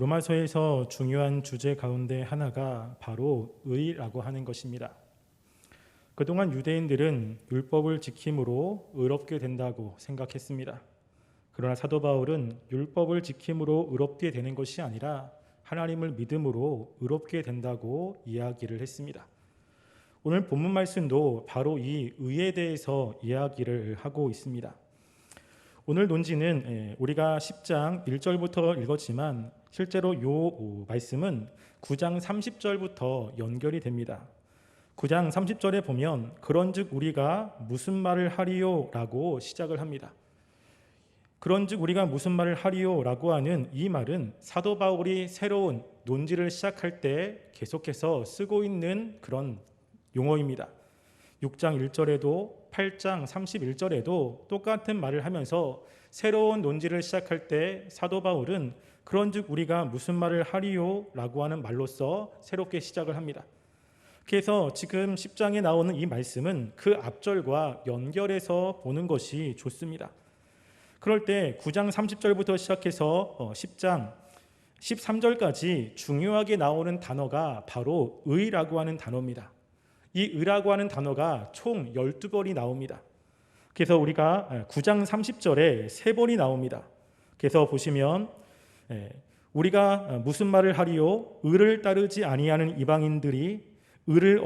로마서에서 중요한 주제 가운데 하나가 바로 의라고 하는 것입니다. 그동안 유대인들은 율법을 지킴으로 의롭게 된다고 생각했습니다. 그러나 사도 바울은 율법을 지킴으로 의롭게 되는 것이 아니라 하나님을 믿음으로 의롭게 된다고 이야기를 했습니다. 오늘 본문 말씀도 바로 이 의에 대해서 이야기를 하고 있습니다. 오늘 논지는 우리가 10장 1절부터 읽었지만 실제로 이 말씀은 9장 30절부터 연결이 됩니다. 9장 30절에 보면 그런즉 우리가 무슨 말을 하리요? 라고 시작을 합니다. 그런즉 우리가 무슨 말을 하리요? 라고 하는 이 말은 사도 바울이 새로운 논지를 시작할 때 계속해서 쓰고 있는 그런 용어입니다. 6장 1절에도 8장 31절에도 똑같은 말을 하면서 새로운 논지를 시작할 때 사도 바울은 그런즉 우리가 무슨 말을 하리요? 라고 하는 말로써 새롭게 시작을 합니다. 그래서 지금 10장에 나오는 이 말씀은 그 앞절과 연결해서 보는 것이 좋습니다. 그럴 때 9장 30절부터 시작해서 10장 13절까지 중요하게 나오는 단어가 바로 의라고 하는 단어입니다. 이 의라고 하는 단어가 총 12번이 나옵니다. 그래서 우리가 9장 30절에 3번이 나옵니다. 그래서 보시면 우리가 무슨 말을 하리요? 의를 따르지 아니하는 이방인들이 의를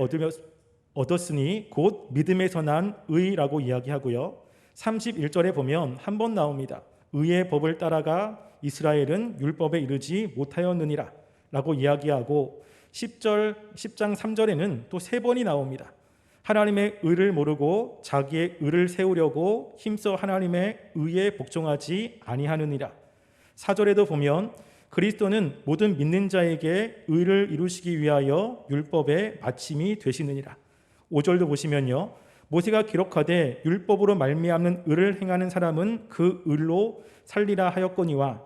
얻었으니 곧 믿음에서 난 의라고 이야기하고요. 31절에 보면 한 번 나옵니다. 의의 법을 따라가 이스라엘은 율법에 이르지 못하였느니라 라고 이야기하고 10장 3절에는 또 3번이 나옵니다. 하나님의 의를 모르고 자기의 의를 세우려고 힘써 하나님의 의에 복종하지 아니하느니라. 4절에도 보면 그리스도는 모든 믿는 자에게 의를 이루시기 위하여 율법의 마침이 되시느니라. 5절도 보시면요. 모세가 기록하되 율법으로 말미암는 의를 행하는 사람은 그 의로 살리라 하였거니와.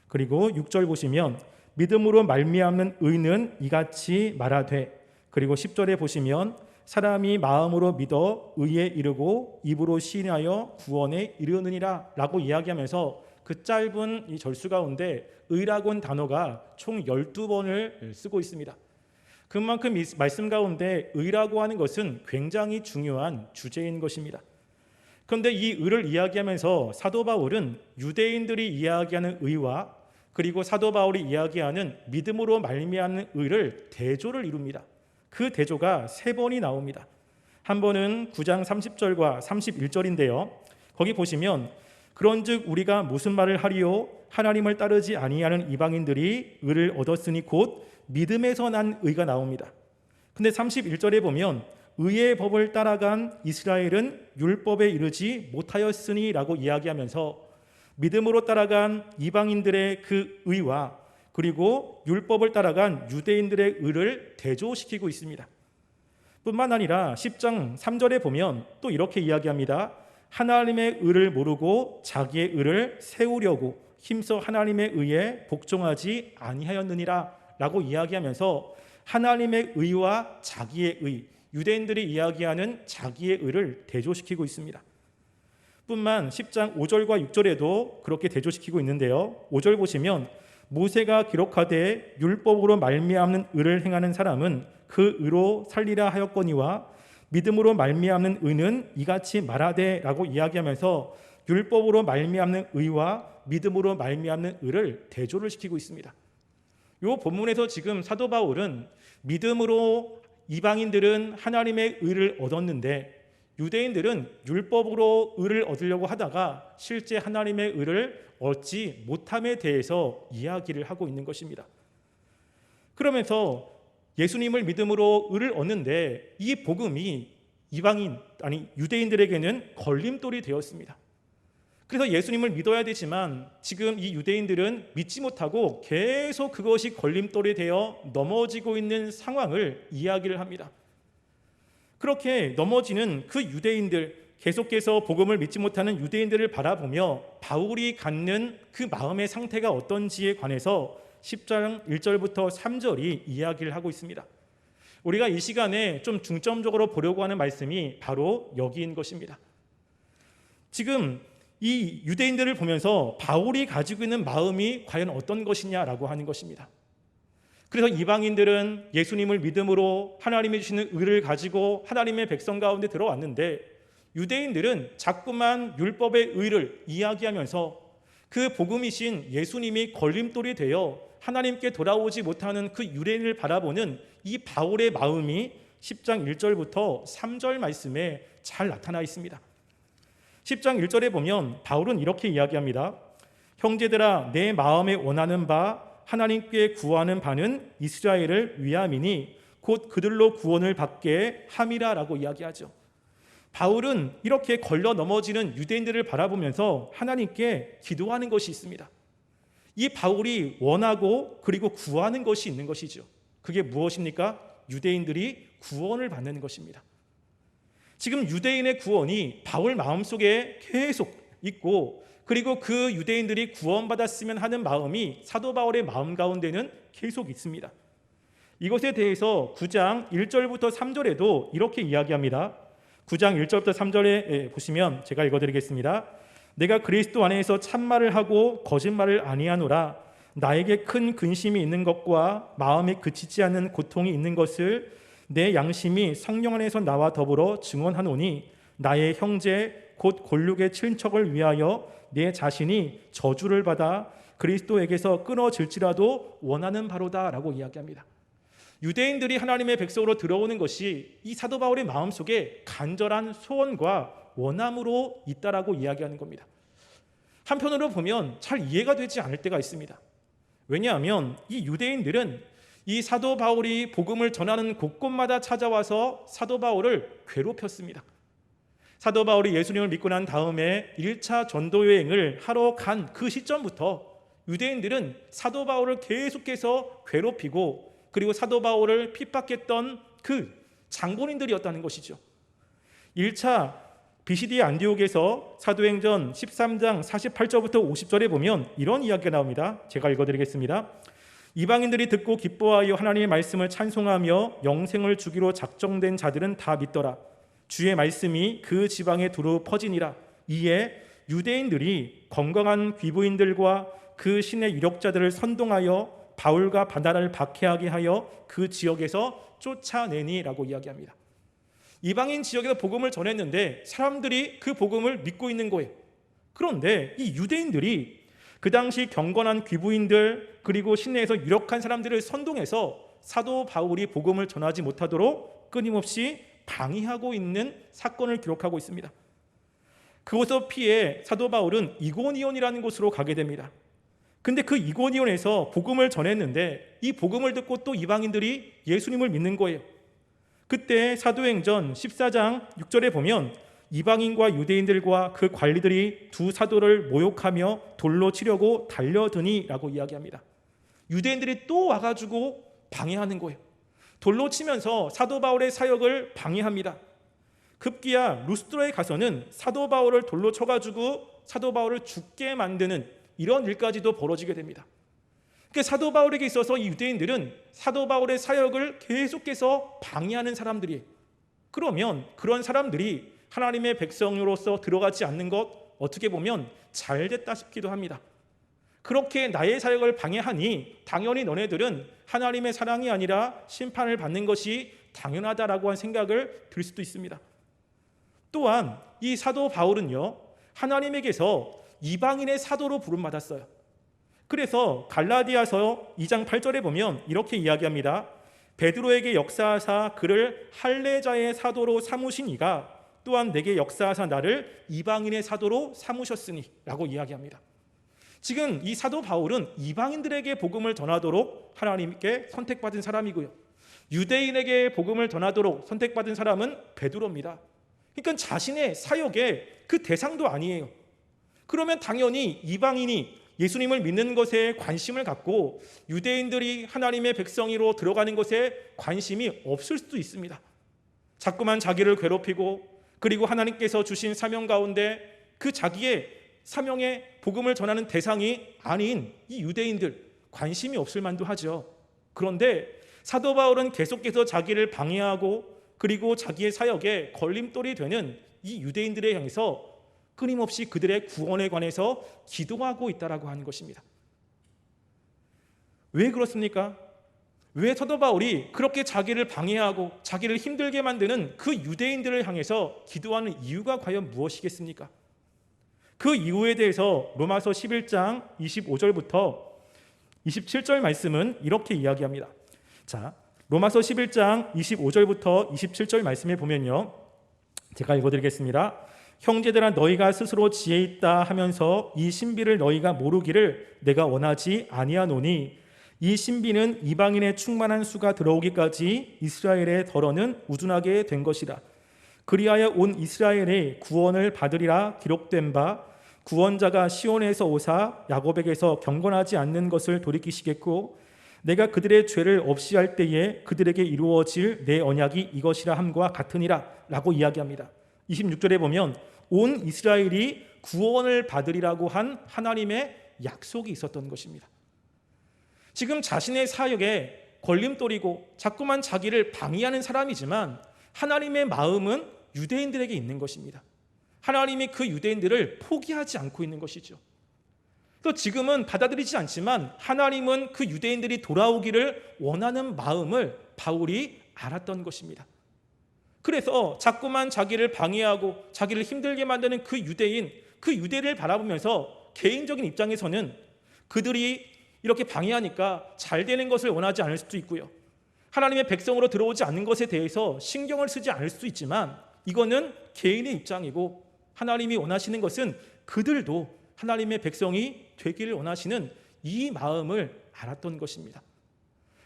그리고 6절 보시면 믿음으로 말미암는 의는 이같이 말하되. 그리고 10절에 보시면 사람이 마음으로 믿어 의에 이르고 입으로 시인하여 구원에 이르느니라 라고 이야기하면서 그 짧은 이 절수 가운데 의라고 하는 단어가 총 12번을 쓰고 있습니다. 그만큼 이 말씀 가운데 의라고 하는 것은 굉장히 중요한 주제인 것입니다. 그런데 이 의를 이야기하면서 사도 바울은 유대인들이 이야기하는 의와 그리고 사도 바울이 이야기하는 믿음으로 말미암는 의를 대조를 이룹니다. 그 대조가 3번이 나옵니다. 한 번은 9장 30절과 31절인데요. 거기 보시면 그런즉 우리가 무슨 말을 하리요? 하나님을 따르지 아니하는 이방인들이 의를 얻었으니 곧 믿음에서 난 의가 나옵니다. 근데 31절에 보면 의의 법을 따라간 이스라엘은 율법에 이르지 못하였으니 라고 이야기하면서 믿음으로 따라간 이방인들의 그 의와 그리고 율법을 따라간 유대인들의 의를 대조시키고 있습니다. 뿐만 아니라 10장 3절에 보면 또 이렇게 이야기합니다. 하나님의 의를 모르고 자기의 의를 세우려고 힘써 하나님의 의에 복종하지 아니하였느니라 라고 이야기하면서 하나님의 의와 자기의 의, 유대인들이 이야기하는 자기의 의를 대조시키고 있습니다. 뿐만 10장 5절과 6절에도 그렇게 대조시키고 있는데요. 5절 보시면 모세가 기록하되 율법으로 말미암는 의를 행하는 사람은 그 의로 살리라 하였거니와 믿음으로 말미암는 의는 이같이 말하되 라고 이야기하면서 율법으로 말미암는 의와 믿음으로 말미암는 의를 대조를 시키고 있습니다. 이 본문에서 지금 사도 바울은 믿음으로 이방인들은 하나님의 의를 얻었는데 유대인들은 율법으로 의를 얻으려고 하다가 실제 하나님의 의를 얻지 못함에 대해서 이야기를 하고 있는 것입니다. 그러면서 예수님을 믿음으로 의를 얻는데 이 복음이 유대인들에게는 걸림돌이 되었습니다. 그래서 예수님을 믿어야 되지만 지금 이 유대인들은 믿지 못하고 계속 그것이 걸림돌이 되어 넘어지고 있는 상황을 이야기를 합니다. 그렇게 넘어지는 그 유대인들, 계속해서 복음을 믿지 못하는 유대인들을 바라보며 바울이 갖는 그 마음의 상태가 어떤지에 관해서 10장 1절부터 3절이 이야기를 하고 있습니다. 우리가 이 시간에 좀 중점적으로 보려고 하는 말씀이 바로 여기인 것입니다. 지금 이 유대인들을 보면서 바울이 가지고 있는 마음이 과연 어떤 것이냐라고 하는 것입니다. 그래서 이방인들은 예수님을 믿음으로 하나님이 주시는 의를 가지고 하나님의 백성 가운데 들어왔는데, 유대인들은 자꾸만 율법의 의를 이야기하면서 그 복음이신 예수님이 걸림돌이 되어 하나님께 돌아오지 못하는 그 유대인을 바라보는 이 바울의 마음이 10장 1절부터 3절 말씀에 잘 나타나 있습니다. 10장 1절에 보면 바울은 이렇게 이야기합니다. 형제들아, 내 마음에 원하는 바 하나님께 구하는 바는 이스라엘을 위함이니 곧 그들로 구원을 받게 함이라라고 이야기하죠. 바울은 이렇게 걸려 넘어지는 유대인들을 바라보면서 하나님께 기도하는 것이 있습니다. 이 바울이 원하고 그리고 구하는 것이 있는 것이죠. 그게 무엇입니까? 유대인들이 구원을 받는 것입니다. 지금 유대인의 구원이 바울 마음속에 계속 있고, 그리고 그 유대인들이 구원받았으면 하는 마음이 사도 바울의 마음 가운데는 계속 있습니다. 이것에 대해서 9장 1절부터 3절에도 이렇게 이야기합니다. 9장 1절부터 3절에 보시면 제가 읽어드리겠습니다. 내가 그리스도 안에서 참말을 하고 거짓말을 아니하노라. 나에게 큰 근심이 있는 것과 마음에 그치지 않는 고통이 있는 것을 내 양심이 성령 안에서 나와 더불어 증언하노니, 나의 형제 곧 골육의 친척을 위하여 내 자신이 저주를 받아 그리스도에게서 끊어질지라도 원하는 바로다라고 이야기합니다. 유대인들이 하나님의 백성으로 들어오는 것이 이 사도 바울의 마음속에 간절한 소원과 원함으로 있다라고 이야기하는 겁니다. 한편으로 보면 잘 이해가 되지 않을 때가 있습니다. 왜냐하면 이 유대인들은 이 사도 바울이 복음을 전하는 곳곳마다 찾아와서 사도 바울을 괴롭혔습니다. 사도 바울이 예수님을 믿고 난 다음에 1차 전도 여행을 하러 간 그 시점부터 유대인들은 사도 바울을 계속해서 괴롭히고, 그리고 사도 바울을 핍박했던 그 장본인들이었다는 것이죠. 1차 BCD 안디옥에서 사도행전 13장 48절부터 50절에 보면 이런 이야기가 나옵니다. 제가 읽어드리겠습니다. 이방인들이 듣고 기뻐하여 하나님의 말씀을 찬송하며 영생을 주기로 작정된 자들은 다 믿더라. 주의 말씀이 그 지방에 두루 퍼지니라. 이에 유대인들이 건강한 귀부인들과 그 신의 유력자들을 선동하여 바울과 바나바를 박해하게 하여 그 지역에서 쫓아내니라고 이야기합니다. 이방인 지역에서 복음을 전했는데 사람들이 그 복음을 믿고 있는 거예요. 그런데 이 유대인들이 그 당시 경건한 귀부인들, 그리고 신내에서 유력한 사람들을 선동해서 사도 바울이 복음을 전하지 못하도록 끊임없이 방해하고 있는 사건을 기록하고 있습니다. 그곳을 피해 사도 바울은 이고니온이라는 곳으로 가게 됩니다. 근데 그 이고니온에서 복음을 전했는데 이 복음을 듣고 또 이방인들이 예수님을 믿는 거예요. 그때 사도행전 14장 6절에 보면 이방인과 유대인들과 그 관리들이 두 사도를 모욕하며 돌로 치려고 달려드니라고 이야기합니다. 유대인들이 또 와가지고 방해하는 거예요. 돌로 치면서 사도 바울의 사역을 방해합니다. 급기야 루스드라에 가서는 사도 바울을 돌로 쳐가지고 사도 바울을 죽게 만드는 이런 일까지도 벌어지게 됩니다. 그러니까 사도 바울에게 있어서 이 유대인들은 사도 바울의 사역을 계속해서 방해하는 사람들이에요. 그러면 그런 사람들이 하나님의 백성으로서 들어가지 않는 것, 어떻게 보면 잘됐다 싶기도 합니다. 그렇게 나의 사역을 방해하니 당연히 너네들은 하나님의 사랑이 아니라 심판을 받는 것이 당연하다라고 한 생각을 들 수도 있습니다. 또한 이 사도 바울은요, 하나님에게서 이방인의 사도로 부름받았어요. 그래서 갈라디아서 2장 8절에 보면 이렇게 이야기합니다. 베드로에게 역사하사 그를 할례자의 사도로 삼으신 이가 또한 내게 역사하사 나를 이방인의 사도로 삼으셨으니 라고 이야기합니다. 지금 이 사도 바울은 이방인들에게 복음을 전하도록 하나님께 선택받은 사람이고요, 유대인에게 복음을 전하도록 선택받은 사람은 베드로입니다. 그러니까 자신의 사역의 그 대상도 아니에요. 그러면 당연히 이방인이 예수님을 믿는 것에 관심을 갖고 유대인들이 하나님의 백성으로 들어가는 것에 관심이 없을 수도 있습니다. 자꾸만 자기를 괴롭히고, 그리고 하나님께서 주신 사명 가운데 그 자기의 사명의 복음을 전하는 대상이 아닌 이 유대인들 관심이 없을 만도 하죠. 그런데 사도 바울은 계속해서 자기를 방해하고 그리고 자기의 사역에 걸림돌이 되는 이 유대인들에 향해서 끊임없이 그들의 구원에 관해서 기도하고 있다라고 하는 것입니다. 왜 그렇습니까? 왜 사도 바울이 그렇게 자기를 방해하고 자기를 힘들게 만드는 그 유대인들을 향해서 기도하는 이유가 과연 무엇이겠습니까? 그 이유에 대해서 로마서 11장 25절부터 27절 말씀은 이렇게 이야기합니다. 자, 로마서 11장 25절부터 27절 말씀에 보면요, 제가 읽어드리겠습니다. 형제들아, 너희가 스스로 지혜 있다 하면서 이 신비를 너희가 모르기를 내가 원하지 아니하노니, 이 신비는 이방인의 충만한 수가 들어오기까지 이스라엘의 덜어는 우둔하게 된 것이라. 그리하여 온 이스라엘의 구원을 받으리라 기록된 바, 구원자가 시온에서 오사 야곱에게서 경건하지 않는 것을 돌이키시겠고, 내가 그들의 죄를 없이 할 때에 그들에게 이루어질 내 언약이 이것이라 함과 같으니라 라고 이야기합니다. 26절에 보면 온 이스라엘이 구원을 받으리라고 한 하나님의 약속이 있었던 것입니다. 지금 자신의 사역에 걸림돌이고 자꾸만 자기를 방해하는 사람이지만 하나님의 마음은 유대인들에게 있는 것입니다. 하나님이 그 유대인들을 포기하지 않고 있는 것이죠. 또 지금은 받아들이지 않지만 하나님은 그 유대인들이 돌아오기를 원하는 마음을 바울이 알았던 것입니다. 그래서 자꾸만 자기를 방해하고 자기를 힘들게 만드는 그 유대인, 그 유대를 바라보면서 개인적인 입장에서는 그들이 이렇게 방해하니까 잘 되는 것을 원하지 않을 수도 있고요, 하나님의 백성으로 들어오지 않는 것에 대해서 신경을 쓰지 않을 수도 있지만, 이거는 개인의 입장이고 하나님이 원하시는 것은 그들도 하나님의 백성이 되기를 원하시는 이 마음을 알았던 것입니다.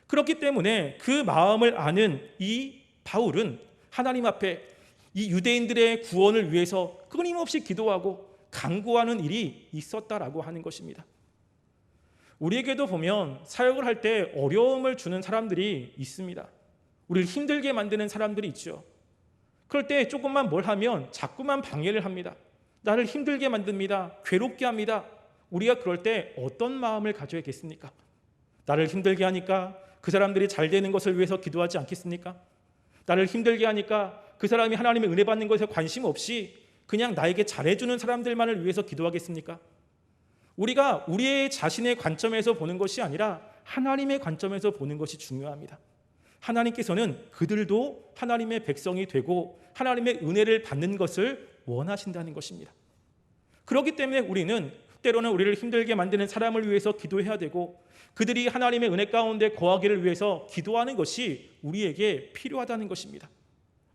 그렇기 때문에 그 마음을 아는 이 바울은 하나님 앞에 이 유대인들의 구원을 위해서 끊임없이 기도하고 간구하는 일이 있었다라고 하는 것입니다. 우리에게도 보면 사역을 할 때 어려움을 주는 사람들이 있습니다. 우리를 힘들게 만드는 사람들이 있죠. 그럴 때 조금만 뭘 하면 자꾸만 방해를 합니다. 나를 힘들게 만듭니다. 괴롭게 합니다. 우리가 그럴 때 어떤 마음을 가져야겠습니까? 나를 힘들게 하니까 그 사람들이 잘 되는 것을 위해서 기도하지 않겠습니까? 나를 힘들게 하니까 그 사람이 하나님의 은혜 받는 것에 관심 없이 그냥 나에게 잘해주는 사람들만을 위해서 기도하겠습니까? 우리가 우리의 자신의 관점에서 보는 것이 아니라 하나님의 관점에서 보는 것이 중요합니다. 하나님께서는 그들도 하나님의 백성이 되고 하나님의 은혜를 받는 것을 원하신다는 것입니다. 그렇기 때문에 우리는 때로는 우리를 힘들게 만드는 사람을 위해서 기도해야 되고, 그들이 하나님의 은혜 가운데 거하기를 위해서 기도하는 것이 우리에게 필요하다는 것입니다.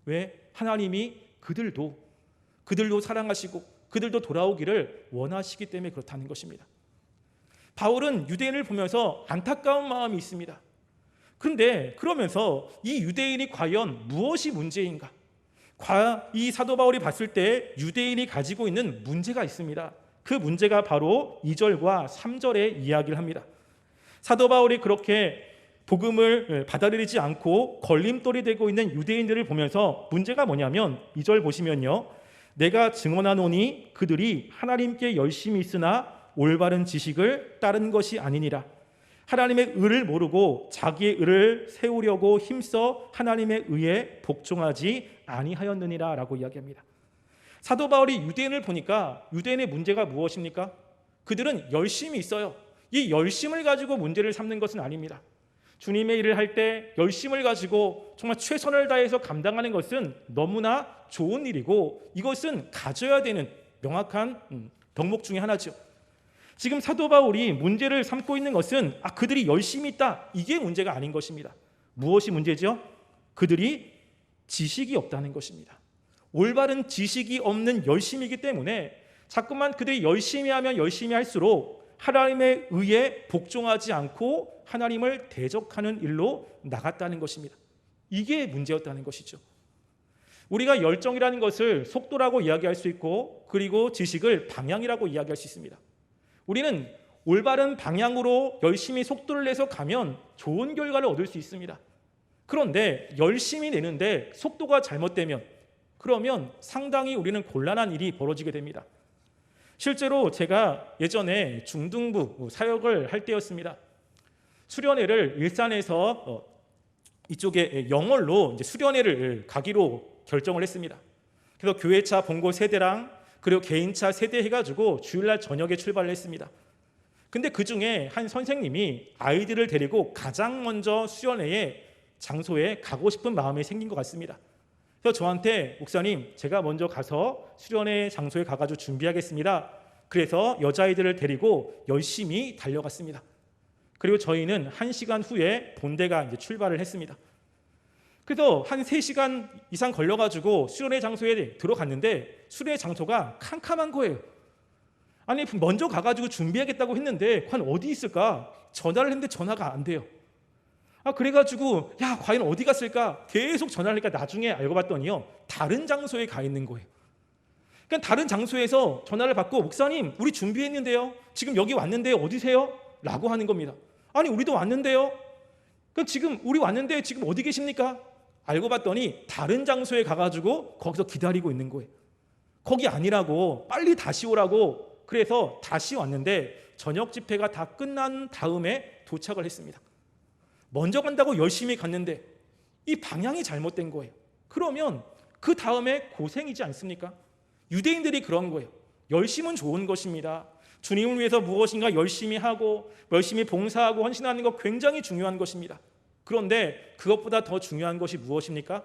왜? 하나님이 그들도 사랑하시고 그들도 돌아오기를 원하시기 때문에 그렇다는 것입니다. 바울은 유대인을 보면서 안타까운 마음이 있습니다. 그런데 그러면서 이 유대인이 과연 무엇이 문제인가? 이 사도 바울이 봤을 때 유대인이 가지고 있는 문제가 있습니다. 그 문제가 바로 2절과 3절에 이야기를 합니다. 사도 바울이 그렇게 복음을 받아들이지 않고 걸림돌이 되고 있는 유대인들을 보면서 문제가 뭐냐면 2절 보시면요, 내가 증언하노니 그들이 하나님께 열심히 있으나 올바른 지식을 따른 것이 아니니라. 하나님의 의를 모르고 자기의 의를 세우려고 힘써 하나님의 의에 복종하지 아니하였느니라 라고 이야기합니다. 사도 바울이 유대인을 보니까 유대인의 문제가 무엇입니까? 그들은 열심히 있어요. 이 열심을 가지고 문제를 삼는 것은 아닙니다. 주님의 일을 할 때 열심을 가지고 정말 최선을 다해서 감당하는 것은 너무나 좋은 일이고, 이것은 가져야 되는 명확한 덕목 중에 하나죠. 지금 사도 바울이 문제를 삼고 있는 것은 그들이 열심히 있다, 이게 문제가 아닌 것입니다. 무엇이 문제죠? 그들이 지식이 없다는 것입니다. 올바른 지식이 없는 열심이기 때문에 자꾸만 그들이 열심히 하면 열심히 할수록 하나님의 의에 복종하지 않고 하나님을 대적하는 일로 나갔다는 것입니다. 이게 문제였다는 것이죠. 우리가 열정이라는 것을 속도라고 이야기할 수 있고, 그리고 지식을 방향이라고 이야기할 수 있습니다. 우리는 올바른 방향으로 열심히 속도를 내서 가면 좋은 결과를 얻을 수 있습니다. 그런데 열심히 내는데 속도가 잘못되면, 그러면 상당히 우리는 곤란한 일이 벌어지게 됩니다. 실제로 제가 예전에 중등부 사역을 할 때였습니다. 수련회를 일산에서 이쪽에 영월로 이제 수련회를 가기로 결정을 했습니다. 그래서 교회차 본고 세대랑 그리고 개인차 세대해가지고 주일날 저녁에 출발을 했습니다. 근데 그 중에 한 선생님이 아이들을 데리고 가장 먼저 수련회의 장소에 가고 싶은 마음이 생긴 것 같습니다. 그래서 저한테 목사님, 제가 먼저 가서 수련회 장소에 가가지고 준비하겠습니다. 그래서 여자아이들을 데리고 열심히 달려갔습니다. 그리고 저희는 1시간 후에 본대가 이제 출발을 했습니다. 그래서 한 3시간 이상 걸려가지고 수련회 장소에 들어갔는데 수련회 장소가 캄캄한 거예요. 아니 먼저 가가지고 준비하겠다고 했는데 과연 어디 있을까? 전화를 했는데 전화가 안 돼요. 그래가지고 야 과연 어디 갔을까? 계속 전화를 하니까 나중에 알고 봤더니요 다른 장소에 가 있는 거예요. 그러니까 다른 장소에서 전화를 받고 목사님 우리 준비했는데요. 지금 여기 왔는데요. 어디세요? 라고 하는 겁니다. 아니 우리도 왔는데요. 그럼 지금 우리 왔는데 지금 어디 계십니까? 알고 봤더니 다른 장소에 가가지고 거기서 기다리고 있는 거예요. 거기 아니라고 빨리 다시 오라고. 그래서 다시 왔는데 저녁 집회가 다 끝난 다음에 도착을 했습니다. 먼저 간다고 열심히 갔는데 이 방향이 잘못된 거예요. 그러면 그 다음에 고생이지 않습니까? 유대인들이 그런 거예요. 열심은 좋은 것입니다. 주님을 위해서 무엇인가 열심히 하고 열심히 봉사하고 헌신하는 것 굉장히 중요한 것입니다. 그런데 그것보다 더 중요한 것이 무엇입니까?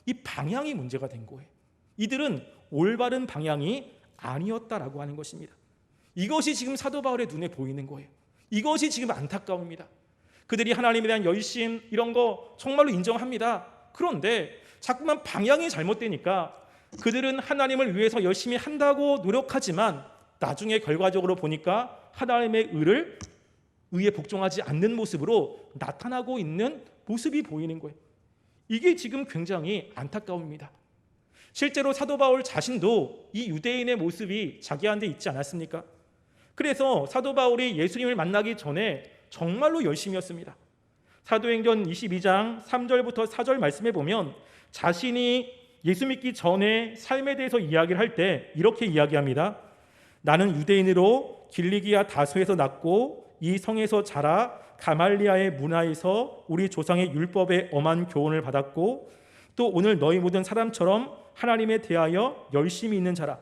이 방향이 문제가 된 거예요. 이들은 올바른 방향이 아니었다라고 하는 것입니다. 이것이 지금 사도 바울의 눈에 보이는 거예요. 이것이 지금 안타까웁니다. 그들이 하나님에 대한 열심 이런 거 정말로 인정합니다. 그런데 자꾸만 방향이 잘못되니까 그들은 하나님을 위해서 열심히 한다고 노력하지만 나중에 결과적으로 보니까 하나님의 의에 복종하지 않는 모습으로 나타나고 있는 모습이 보이는 거예요. 이게 지금 굉장히 안타까웁니다. 실제로 사도 바울 자신도 이 유대인의 모습이 자기한테 있지 않았습니까? 그래서 사도 바울이 예수님을 만나기 전에 정말로 열심이었습니다. 사도행전 22장 3절부터 4절 말씀에 보면 자신이 예수 믿기 전에 삶에 대해서 이야기를 할 때 이렇게 이야기합니다. 나는 유대인으로 길리기아 다소에서 났고 이 성에서 자라 가말리아의 문화에서 우리 조상의 율법에 엄한 교훈을 받았고 또 오늘 너희 모든 사람처럼 하나님에 대하여 열심히 있는 자라.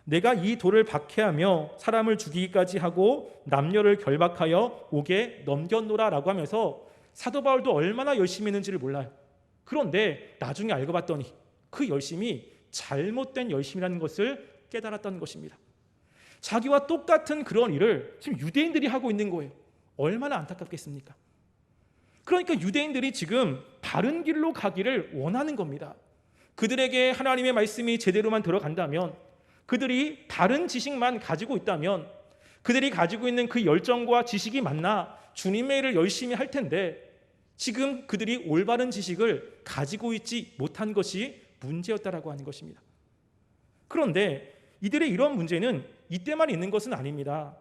내가 이 돌을 박해하며 사람을 죽이기까지 하고 남녀를 결박하여 옥에 넘겼노라 라고 하면서 사도 바울도 얼마나 열심히 했는지를 몰라요. 그런데 나중에 알고 봤더니 그 열심이 잘못된 열심이라는 것을 깨달았다는 것입니다. 자기와 똑같은 그런 일을 지금 유대인들이 하고 있는 거예요. 얼마나 안타깝겠습니까? 그러니까 유대인들이 지금 바른 길로 가기를 원하는 겁니다. 그들에게 하나님의 말씀이 제대로만 들어간다면, 그들이 바른 지식만 가지고 있다면, 그들이 가지고 있는 그 열정과 지식이 맞나 주님의 일을 열심히 할 텐데 지금 그들이 올바른 지식을 가지고 있지 못한 것이 문제였다라고 하는 것입니다. 그런데 이들의 이런 문제는 이때만 있는 것은 아닙니다.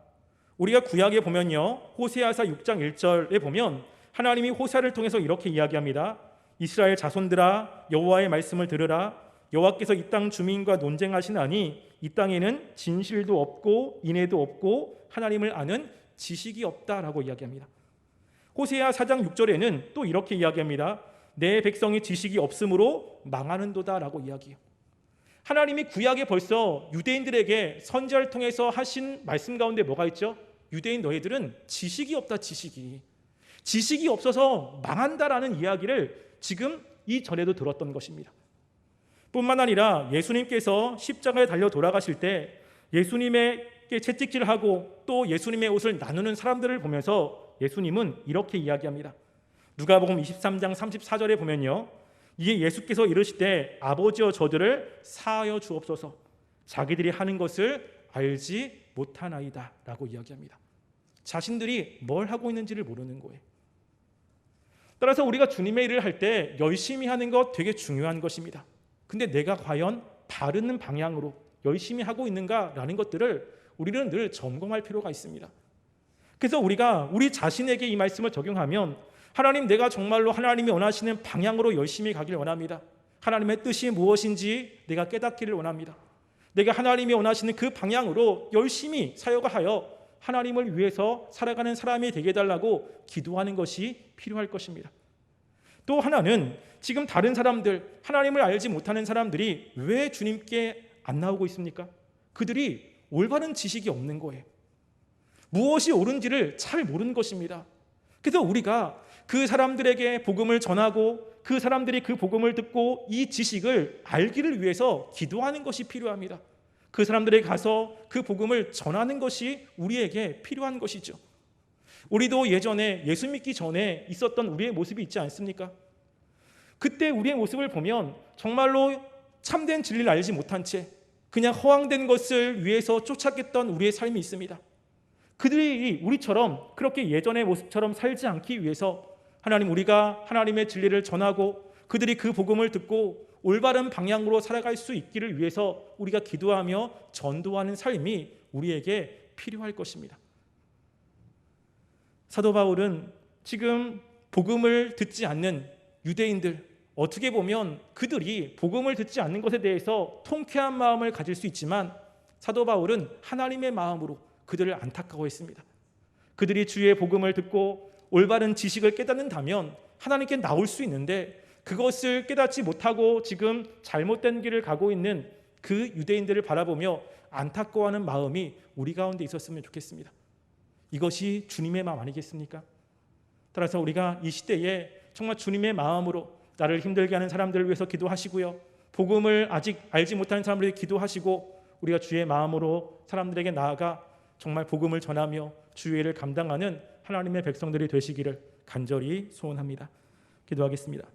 우리가 구약에 보면요, 호세아서 6장 1절에 보면 하나님이 호세아를 통해서 이렇게 이야기합니다. 이스라엘 자손들아 여호와의 말씀을 들으라. 여호와께서 이 땅 주민과 논쟁하시나니 이 땅에는 진실도 없고 인애도 없고 하나님을 아는 지식이 없다라고 이야기합니다. 호세아 4장 6절에는 또 이렇게 이야기합니다. 내 백성이 지식이 없으므로 망하는도다라고 이야기해요. 하나님이 구약에 벌써 유대인들에게 선지자를 통해서 하신 말씀 가운데 뭐가 있죠? 유대인 너희들은 지식이 없다. 지식이 없어서 망한다라는 이야기를 지금 이전에도 들었던 것입니다. 뿐만 아니라 예수님께서 십자가에 달려 돌아가실 때 예수님에게 채찍질을 하고 또 예수님의 옷을 나누는 사람들을 보면서 예수님은 이렇게 이야기합니다. 누가복음 23장 34절에 보면요, 이에 예수께서 이르시되 아버지여 저들을 사하여 주옵소서 자기들이 하는 것을 알지 못하나이다 라고 이야기합니다. 자신들이 뭘 하고 있는지를 모르는 거예요. 따라서 우리가 주님의 일을 할 때 열심히 하는 것 되게 중요한 것입니다. 근데 내가 과연 바른 방향으로 열심히 하고 있는가라는 것들을 우리는 늘 점검할 필요가 있습니다. 그래서 우리가 우리 자신에게 이 말씀을 적용하면 하나님, 내가 정말로 하나님이 원하시는 방향으로 열심히 가길 원합니다. 하나님의 뜻이 무엇인지 내가 깨닫기를 원합니다. 내가 하나님이 원하시는 그 방향으로 열심히 사역하여 하나님을 위해서 살아가는 사람이 되게 해달라고 기도하는 것이 필요할 것입니다. 또 하나는 지금 다른 사람들, 하나님을 알지 못하는 사람들이 왜 주님께 안 나오고 있습니까? 그들이 올바른 지식이 없는 거예요. 무엇이 옳은지를 잘 모르는 것입니다. 그래서 우리가 그 사람들에게 복음을 전하고 그 사람들이 그 복음을 듣고 이 지식을 알기를 위해서 기도하는 것이 필요합니다. 그 사람들에게 가서 그 복음을 전하는 것이 우리에게 필요한 것이죠. 우리도 예전에 예수 믿기 전에 있었던 우리의 모습이 있지 않습니까? 그때 우리의 모습을 보면 정말로 참된 진리를 알지 못한 채 그냥 허황된 것을 위해서 쫓았던 우리의 삶이 있습니다. 그들이 우리처럼 그렇게 예전의 모습처럼 살지 않기 위해서 하나님, 우리가 하나님의 진리를 전하고 그들이 그 복음을 듣고 올바른 방향으로 살아갈 수 있기를 위해서 우리가 기도하며 전도하는 삶이 우리에게 필요할 것입니다. 사도 바울은 지금 복음을 듣지 않는 유대인들, 어떻게 보면 그들이 복음을 듣지 않는 것에 대해서 통쾌한 마음을 가질 수 있지만 사도 바울은 하나님의 마음으로 그들을 안타까워했습니다. 그들이 주의 복음을 듣고 올바른 지식을 깨닫는다면 하나님께 나올 수 있는데 그것을 깨닫지 못하고 지금 잘못된 길을 가고 있는 그 유대인들을 바라보며 안타까워하는 마음이 우리 가운데 있었으면 좋겠습니다. 이것이 주님의 마음 아니겠습니까? 따라서 우리가 이 시대에 정말 주님의 마음으로 나를 힘들게 하는 사람들을 위해서 기도하시고요, 복음을 아직 알지 못하는 사람들에게 기도하시고 우리가 주의 마음으로 사람들에게 나아가 정말 복음을 전하며 주의 일을 감당하는 하나님의 백성들이 되시기를 간절히 소원합니다. 기도하겠습니다.